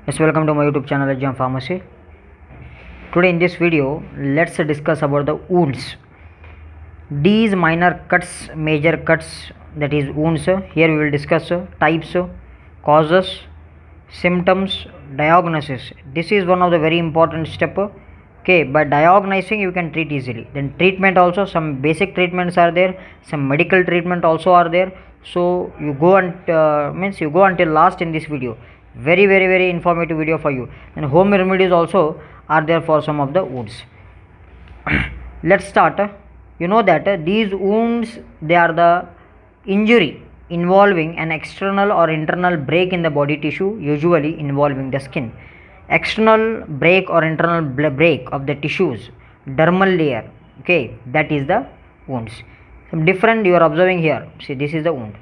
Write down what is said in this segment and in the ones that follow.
Yes, welcome to my YouTube channel Ajam Pharmacy. Today in this video, let's discuss about the wounds. These minor cuts, major cuts, that is wounds. Here we will discuss types, causes, symptoms, diagnosis. This is one of the very important step. Okay, by diagnosing you can treat easily. Then treatment also, some basic treatments are there, some medical treatment also are there. So you go and means you go until last in this video. Very informative video for you. And home remedies also are there for some of the wounds. Let's start. You know that these wounds, they are the injury involving an external or internal break in the body tissue, usually involving the skin. External break or internal break of the tissues, dermal layer, okay, that is the wounds. Some different you are observing here. See, this is the wound.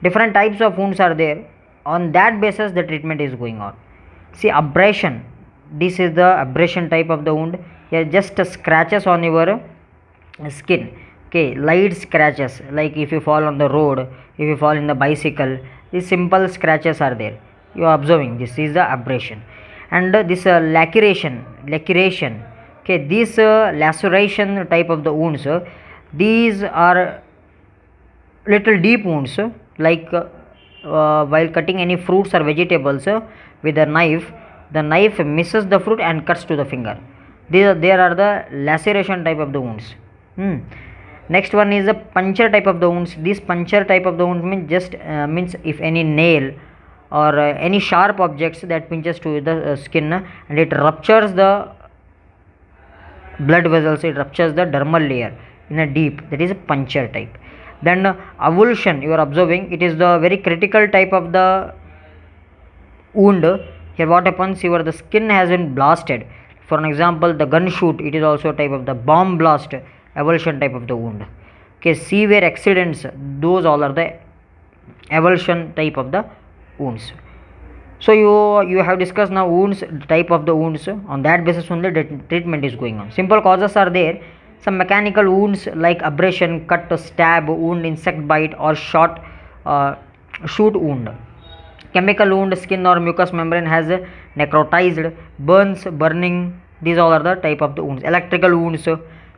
Different types of wounds are there. On that basis the treatment is going on. See, abrasion, this is the abrasion type of the wound. Here just scratches on your skin, okay, light scratches, like if you fall on the road, if you fall in the bicycle, these simple scratches are there. You are observing, this is the abrasion. And this laceration, okay, this laceration type of the wounds, these are little deep wounds, like while cutting any fruits or vegetables with a knife, the knife misses the fruit and cuts to the finger. There are the laceration type of the wounds. Next one is a puncture type of the wounds. This puncture type of the wound means just means if any nail or any sharp objects that pinches to the skin and it ruptures the blood vessels, it ruptures the dermal layer in a deep, that is a puncture type. Then avulsion, you are observing, it is the very critical type of the wound. Here what happens, the skin has been blasted. For an example, the gun shoot, it is also a type of the bomb blast, avulsion type of the wound. Okay, severe accidents, those all are the avulsion type of the wounds. So you have discussed now wounds, type of the wounds. On that basis only the treatment is going on. Simple causes are there. Some mechanical wounds like abrasion, cut, stab wound, insect bite, or shot shoot wound. Chemical wound, skin or mucous membrane has necrotized, burns, burning, these all are the type of the wounds. Electrical wounds,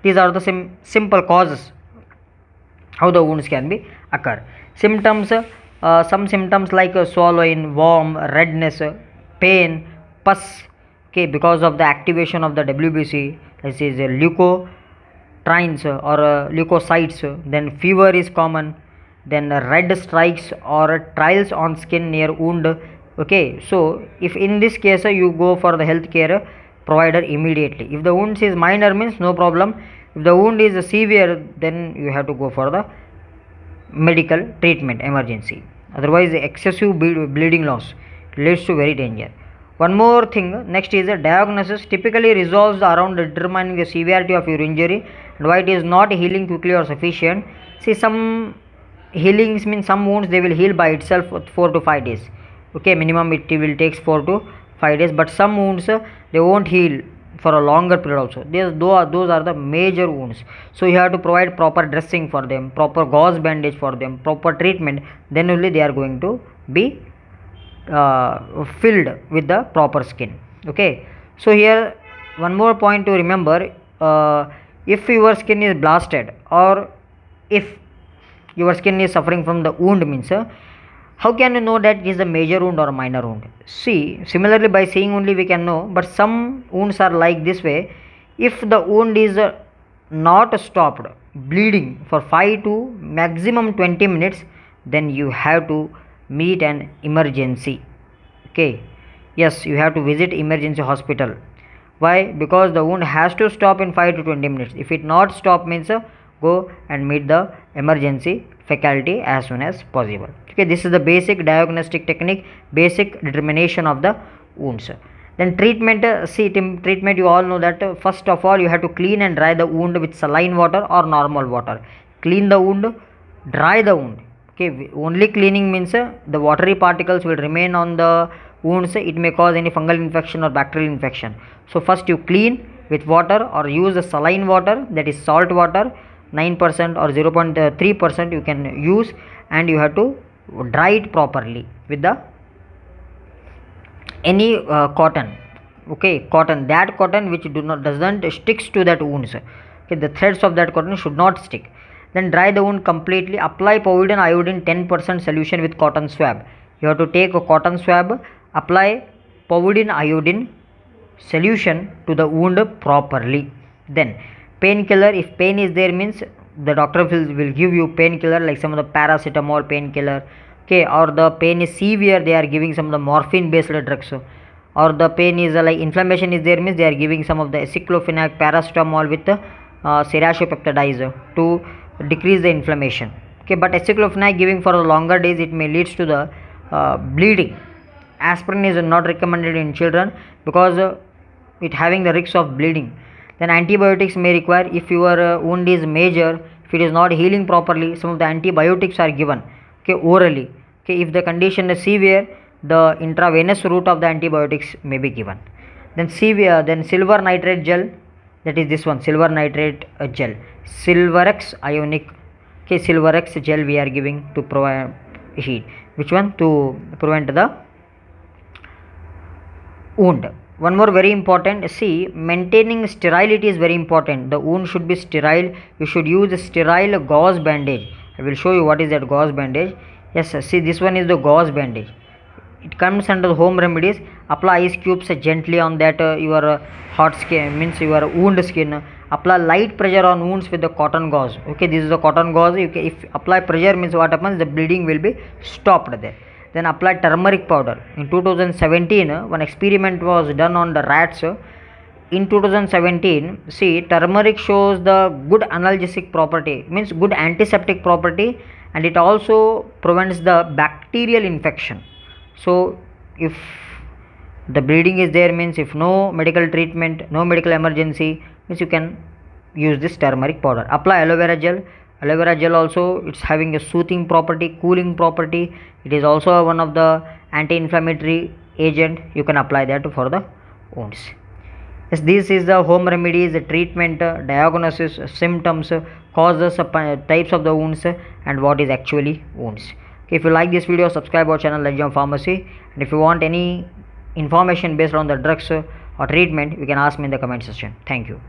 these are the simple causes how the wounds can be occur. Symptoms, some symptoms like swallowing, warm, redness, pain, pus, okay, because of the activation of the WBC, this is leukotrienes or leukocytes. Then fever is common, then red strikes or trials on skin near wound. Okay, so if in this case you go for the healthcare provider immediately. If the wound is minor means no problem. If the wound is severe, then you have to go for the medical treatment, emergency. Otherwise excessive bleeding loss leads to very danger. One more thing, next is a diagnosis, typically resolves around determining the severity of your injury and why it is not healing quickly or sufficient. See, some healings means some wounds they will heal by itself 4 to 5 days. Okay, minimum it will takes 4 to 5 days, but some wounds they won't heal for a longer period also. Those are the major wounds. So you have to provide proper dressing for them, proper gauze bandage for them, proper treatment, then only they are going to be filled with the proper skin. Okay, so here one more point to remember, if your skin is blasted or if your skin is suffering from the wound means, how can you know that it is a major wound or a minor wound? See, similarly by seeing only we can know, but some wounds are like this way. If the wound is not stopped bleeding for 5 to maximum 20 minutes, then you have to meet an emergency. Okay, yes, you have to visit emergency hospital. Why? Because the wound has to stop in 5 to 20 minutes. If it not stop means, go and meet the emergency faculty as soon as possible. Okay, this is the basic diagnostic technique, basic determination of the wounds. Then treatment, treatment you all know that first of all you have to clean and dry the wound with saline water or normal water. Clean the wound, dry the wound. Okay, only cleaning means the watery particles will remain on the wounds. It may cause any fungal infection or bacterial infection. So first you clean with water or use the saline water, that is salt water, 9% or 0.3% you can use, and you have to dry it properly with the any cotton, okay, cotton, that cotton which doesn't sticks to that wounds, okay, the threads of that cotton should not stick. Then dry the wound completely, apply powdered iodine 10% solution with cotton swab. You have to take a cotton swab, apply powdered iodine solution to the wound properly. Then painkiller, if pain is there means the doctor will give you painkiller like some of the paracetamol painkiller, okay, or the pain is severe, they are giving some of the morphine based drugs, or the pain is like inflammation is there means they are giving some of the aceclofenac paracetamol with serratiopeptidize to decrease the inflammation, okay. But aceclofenac giving for the longer days, it may leads to the bleeding. Aspirin is not recommended in children because it having the risk of bleeding. Then antibiotics may require if your wound is major, if it is not healing properly, some of the antibiotics are given, okay, orally, okay. If the condition is severe, the intravenous route of the antibiotics may be given. Then severe, then silver nitrate gel, that is this one, silver nitrate gel, Silverex ionic, okay, Silverex gel we are giving to provide heat, which one, to prevent the wound. One more very important, see, maintaining sterility is very important. The wound should be sterile. You should use a sterile gauze bandage. I will show you what is that gauze bandage. Yes, see, this one is the gauze bandage. It comes under the home remedies. Apply ice cubes gently on that your hot skin, means your wound skin. Apply light pressure on wounds with the cotton gauze, okay. This is the cotton gauze. If apply pressure means what happens, the bleeding will be stopped there. Then apply turmeric powder. In 2017 one experiment was done on the rats. In 2017, see, turmeric shows the good analgesic property, means good antiseptic property, and it also prevents the bacterial infection. So if the bleeding is there means, if no medical treatment, no medical emergency means, you can use this turmeric powder. Apply aloe vera gel. Aloe vera gel also, it's having a soothing property, cooling property. It is also one of the anti-inflammatory agent. You can apply that for the wounds. Yes, this is the home remedies, treatment, diagnosis, symptoms, causes, types of the wounds, and what is actually wounds. Okay, if you like this video, subscribe our channel Legion Pharmacy, and if you want any information based on the drugs or treatment, you can ask me in the comment section. Thank you.